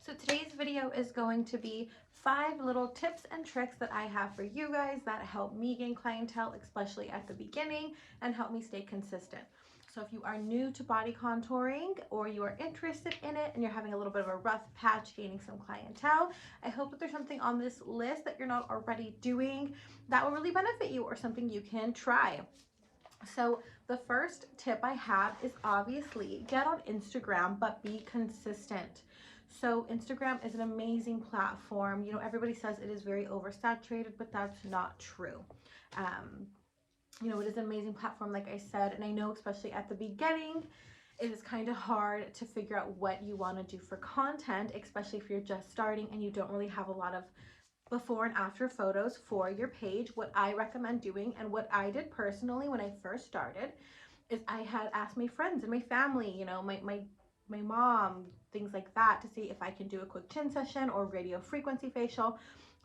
So today's video is going to be 5 little tips and tricks that I have for you guys that help me gain clientele, especially at the beginning, and help me stay consistent. So if you are new to body contouring or you are interested in it and you're having a little bit of a rough patch gaining some clientele, I hope that there's something on this list that you're not already doing that will really benefit you or something you can try. So the first tip I have is obviously get on Instagram, but be consistent. So Instagram is an amazing platform. You know, everybody says it is very oversaturated, but that's not true. You know, it is an amazing platform, like I said, and I know especially at the beginning, it is kind of hard to figure out what you want to do for content, especially if you're just starting and you don't really have a lot of before and after photos for your page. What I recommend doing and what I did personally when I first started is I had asked my friends and my family, you know, my mom, things like that, to see if I can do a quick chin session or radio frequency facial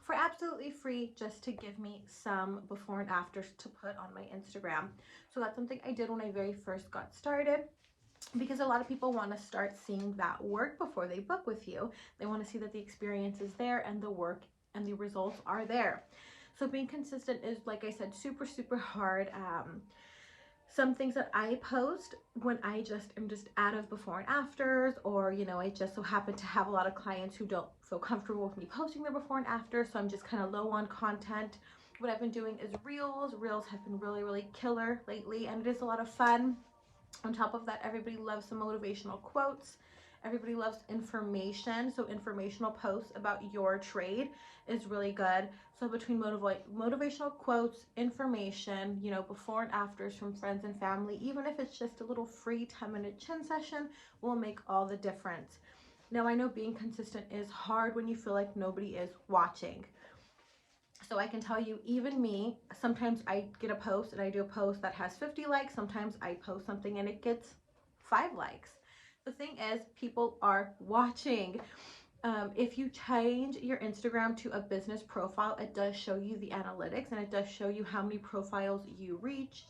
for absolutely free, just to give me some before and afters to put on my Instagram. So that's something I did when I very first got started, because a lot of people want to start seeing that work before they book with you. They want to see that the experience is there and the work and the results are there. So being consistent is, like I said, super hard. Some things that I post when I am just out of before and afters, or you know, I just so happen to have a lot of clients who don't feel comfortable with me posting their before and after, so I'm just kind of low on content. What I've been doing is reels. Reels have been really killer lately, and it is a lot of fun. On top of that, everybody loves some motivational quotes. Everybody loves information. So informational posts about your trade is really good. So between motivational quotes, information, you know, before and afters from friends and family, even if it's just a little free 10-minute chin session, will make all the difference. Now, I know being consistent is hard when you feel like nobody is watching. So I can tell you, even me, sometimes I get a post and I do a post that has 50 likes. Sometimes I post something and it gets 5 likes. The thing is, people are watching. If you change your Instagram to a business profile, it does show you the analytics, and it does show you how many profiles you reach,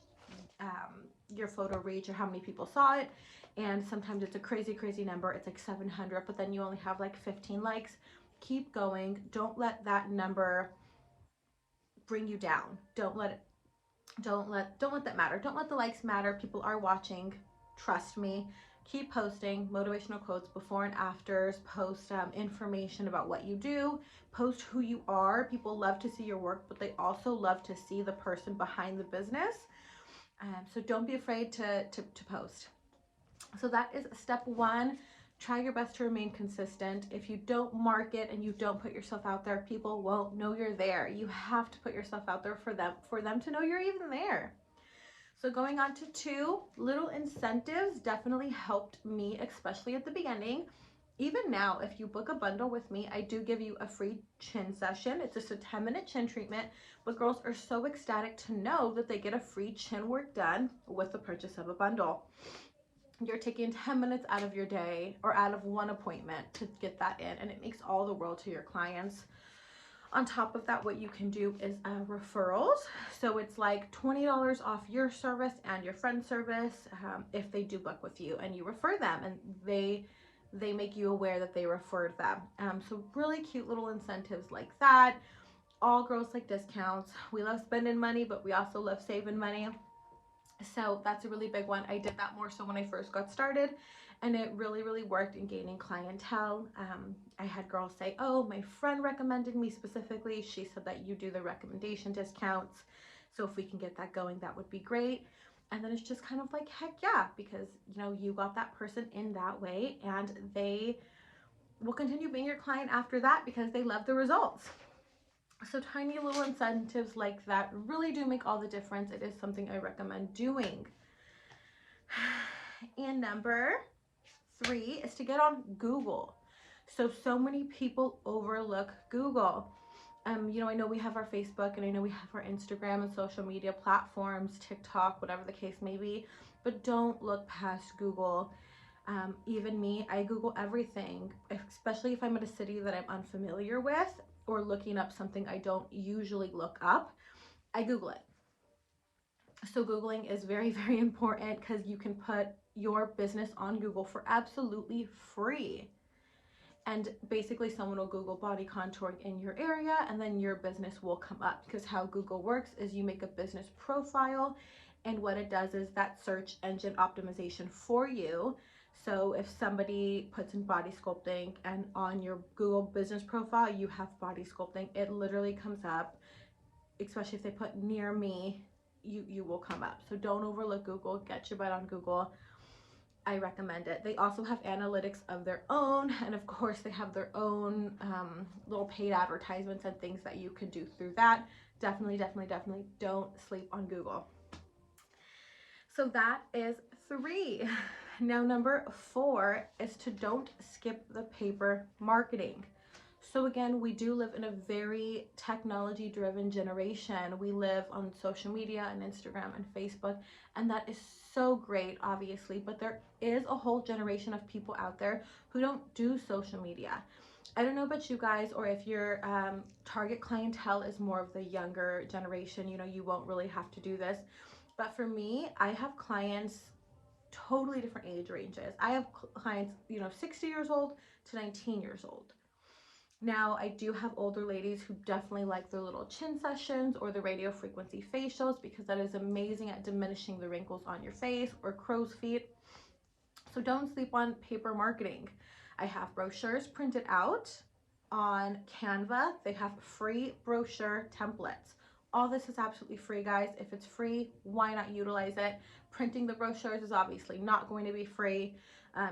your photo reach, or how many people saw it. And sometimes it's a crazy number. It's like 700, but then you only have like 15 likes. Keep going. Don't let that number bring you down. Don't let that matter. Don't let the likes matter. People are watching. Trust me. Keep posting motivational quotes, before and afters. Post information about what you do. Post who you are. People love to see your work, but they also love to see the person behind the business. So don't be afraid to post. So that is step 1. Try your best to remain consistent. If you don't market and you don't put yourself out there, people won't know you're there. You have to put yourself out there for them to know you're even there. So going on to 2, little incentives definitely helped me, especially at the beginning. Even now, if you book a bundle with me, I do give you a free chin session. It's just a 10-minute chin treatment, but girls are so ecstatic to know that they get a free chin work done with the purchase of a bundle. You're taking 10 minutes out of your day or out of one appointment to get that in, and it makes all the world to your clients. On top of that, what you can do is referrals. So it's like $20 off your service and your friend's service if they do book with you and you refer them, and they make you aware that they referred them. So really cute little incentives like that. All girls like discounts. We love spending money, but we also love saving money. So that's a really big one. I did that more so when I first got started, and it really worked in gaining clientele. I had girls say, oh, my friend recommended me specifically. She said that you do the recommendation discounts. So if we can get that going, that would be great. And then it's just kind of like, heck yeah, because you know, you got that person in that way, and they will continue being your client after that because they love the results. So tiny little incentives like that really do make all the difference. It is something I recommend doing. And number 3 is to get on Google. So many people overlook Google. You know, I know we have our Facebook, and I know we have our Instagram and social media platforms, TikTok, whatever the case may be, but don't look past Google. Even me, I Google everything, especially if I'm in a city that I'm unfamiliar with, or looking up something I don't usually look up, I Google it. So Googling is very important, because you can put your business on Google for absolutely free. and basically someone will Google body contouring in your area, and then your business will come up, because how Google works is you make a business profile, and what it does is that search engine optimization for you. So if somebody puts in body sculpting and on your Google business profile you have body sculpting, it literally comes up. Especially if they put near me, you will come up. So don't overlook Google. Get your butt on Google. I recommend it. They also have analytics of their own, and of course they have their own little paid advertisements and things that you can do through that. Definitely don't sleep on Google. So that is 3. Now number 4 is to don't skip the paper marketing. So again, we do live in a very technology driven generation. We live on social media and Instagram and Facebook, and that is so great, obviously, but there is a whole generation of people out there who don't do social media. I don't know about you guys, or if your target clientele is more of the younger generation, you know, you won't really have to do this. But for me, I have clients totally different age ranges. I have clients, you know, 60 years old to 19 years old. Now, I do have older ladies who definitely like their little chin sessions or the radio frequency facials, because that is amazing at diminishing the wrinkles on your face, or crow's feet. So don't sleep on paper marketing. I have brochures printed out on Canva. They have free brochure templates. All this is absolutely free, guys. If it's free, why not utilize it? Printing the brochures is obviously not going to be free.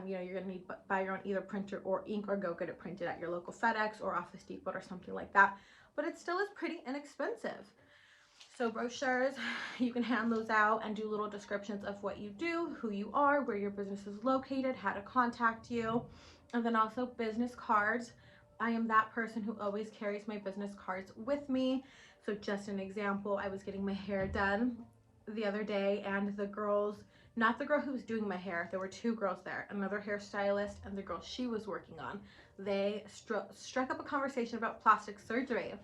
You know, you're gonna need to buy your own either printer or ink, or go get it printed at your local FedEx or Office Depot or something like that. But it still is pretty inexpensive. So brochures, you can hand those out and do little descriptions of what you do, who you are, where your business is located, how to contact you. And then also business cards. I am that person who always carries my business cards with me. So just an example, I was getting my hair done the other day, and the girls, not the girl who was doing my hair, there were 2 girls there, another hairstylist and the girl she was working on. They struck up a conversation about plastic surgery,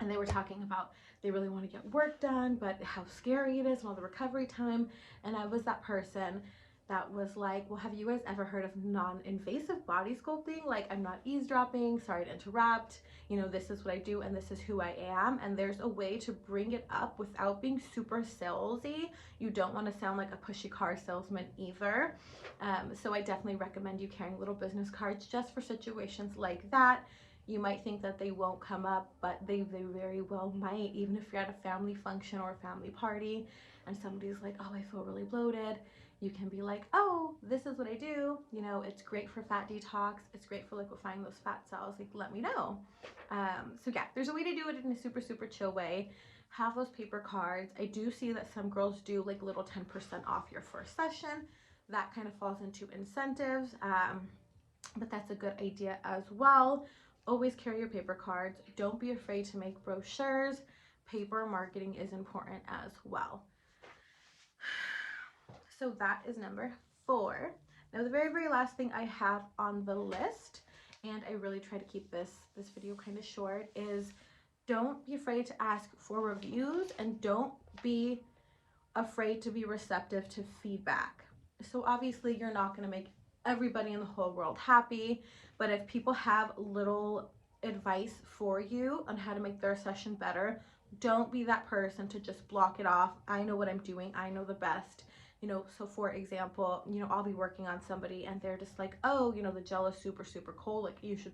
and they were talking about they really want to get work done, but how scary it is and all the recovery time. And I was that person that was like, well, have you guys ever heard of non-invasive body sculpting? Like, I'm not eavesdropping, sorry to interrupt, you know, this is what I do and this is who I am. And there's a way to bring it up without being super salesy. You don't want to sound like a pushy car salesman either. So I definitely recommend you carrying little business cards just for situations like that. You might think that they won't come up, but they very well might. Even if you're at a family function or a family party and somebody's like, oh, I feel really bloated, you can be like, oh, this is what I do. You know, it's great for fat detox. It's great for liquefying those fat cells. Like, let me know. So yeah, there's a way to do it in a super chill way. Have those paper cards. I do see that some girls do like little 10% off your first session. That kind of falls into incentives, but that's a good idea as well. Always carry your paper cards. Don't be afraid to make brochures. Paper marketing is important as well. So that is number 4. Now the very last thing I have on the list, and I really try to keep this video kind of short, is don't be afraid to ask for reviews, and don't be afraid to be receptive to feedback. So obviously you're not going to make everybody in the whole world happy, but if people have little advice for you on how to make their session better, don't be that person to just block it off. I know what I'm doing, I know the best. You know, so for example, you know, I'll be working on somebody and they're just like, oh, you know, the gel is super cold, like you should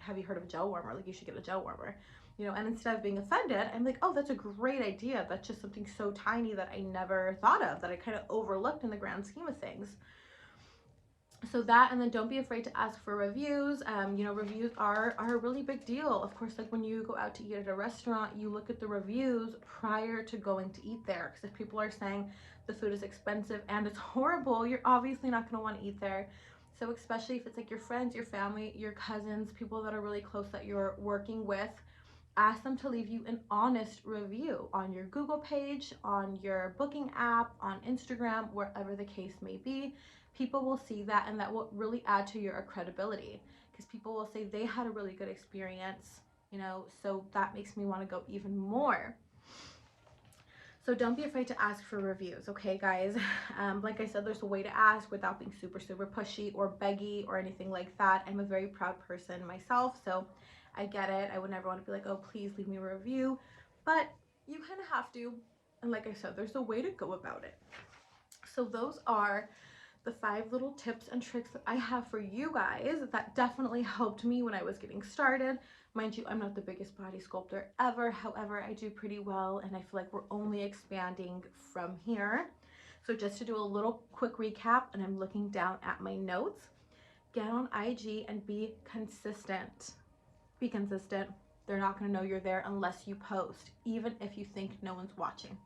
have you heard of a gel warmer, like you should get a gel warmer, you know. And instead of being offended, I'm like, oh, that's a great idea, that's just something so tiny that I never thought of, that I kind of overlooked in the grand scheme of things. So that, and then don't be afraid to ask for reviews. You know, reviews are a really big deal. Of course, like when you go out to eat at a restaurant, you look at the reviews prior to going to eat there, because if people are saying the food is expensive and it's horrible, you're obviously not going to want to eat there. So especially if it's like your friends, your family, your cousins, people that are really close that you're working with, ask them to leave you an honest review on your Google page, on your booking app, on Instagram, wherever the case may be. People will see that, and that will really add to your credibility, because people will say they had a really good experience, you know, so that makes me want to go even more. So don't be afraid to ask for reviews, okay, guys? Like I said, there's a way to ask without being super, super pushy or beggy or anything like that. I'm a very proud person myself, so I get it. I would never want to be like, oh, please leave me a review. But you kind of have to. And like I said, there's a way to go about it. So those are the 5 little tips and tricks that I have for you guys that definitely helped me when I was getting started. Mind you, I'm not the biggest body sculptor ever. However, I do pretty well, and I feel like we're only expanding from here. So just to do a little quick recap, and I'm looking down at my notes, get on IG and be consistent. Be consistent. They're not going to know you're there unless you post, even if you think no one's watching.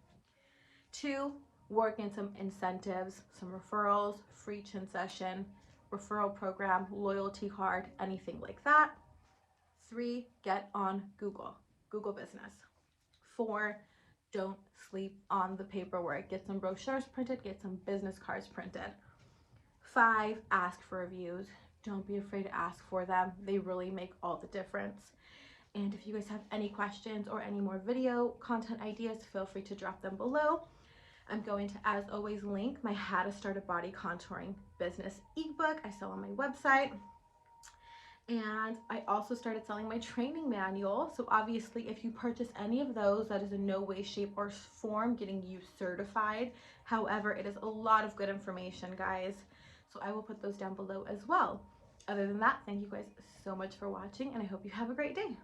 2, work in some incentives, some referrals, free chin session, referral program, loyalty card, anything like that. 3, get on Google business. 4, don't sleep on the paperwork. Get some brochures printed, get some business cards printed. 5, ask for reviews. Don't be afraid to ask for them. They really make all the difference. And if you guys have any questions or any more video content ideas, feel free to drop them below. I'm going to, as always, link my How to Start a Body Contouring Business ebook I sell on my website. And I also started selling my training manual. So obviously, if you purchase any of those, that is in no way, shape, or form getting you certified. However, it is a lot of good information, guys. So I will put those down below as well. Other than that, thank you guys so much for watching, and I hope you have a great day.